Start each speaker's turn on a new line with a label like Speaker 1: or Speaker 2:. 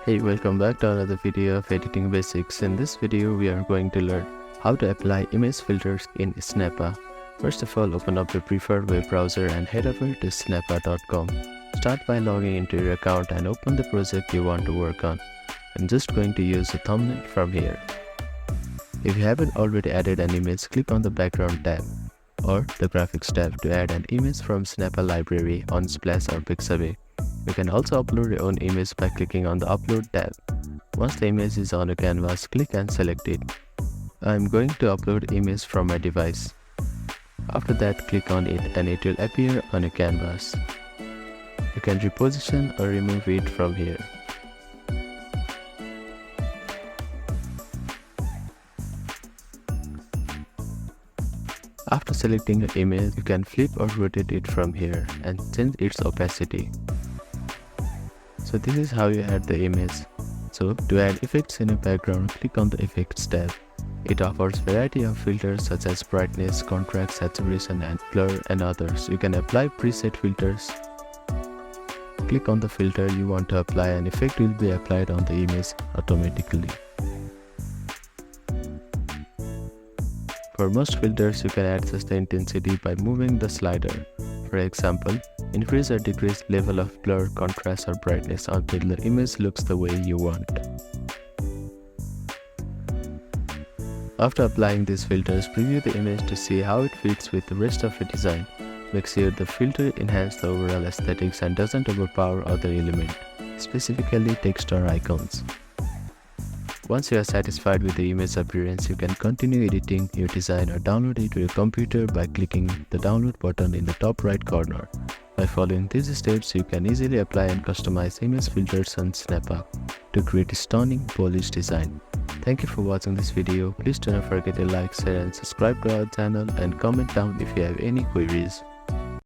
Speaker 1: Hey, welcome back to another video of editing basics. In this video we are going to learn how to apply image filters in Snappa. First of all, open up your preferred web browser and head over to snappa.com. Start by logging into your account and open the project you want to work on. I'm just going to use the thumbnail from here. If you haven't already added an image, click on the background tab or the graphics tab to add an image from Snappa library on Splash or Pixabay. You can also upload your own image by clicking on the upload tab. Once the image is on a canvas, click and select it. I am going to upload image from my device. After that, click on it and it will appear on a canvas. You can reposition or remove it from here. After selecting the image, you can flip or rotate it from here and change its opacity. So this is how you add the image. So to add effects in a background, click on the Effects tab. It offers variety of filters such as brightness, contrast, saturation, and blur, and others. You can apply preset filters. Click on the filter you want to apply and effect will be applied on the image automatically. For most filters, you can adjust the intensity by moving the slider. For example, increase or decrease level of blur, contrast, or brightness until the image looks the way you want. After applying these filters, preview the image to see how it fits with the rest of your design. Make sure the filter enhances the overall aesthetics and doesn't overpower other elements, specifically text or icons. Once you are satisfied with the image appearance, you can continue editing your design or download it to your computer by clicking the download button in the top right corner. By following these steps, you can easily apply and customize image filters on Snappa to create a stunning, polished design. Thank you for watching this video. Please do not forget to like, share and subscribe to our channel and comment down if you have any queries.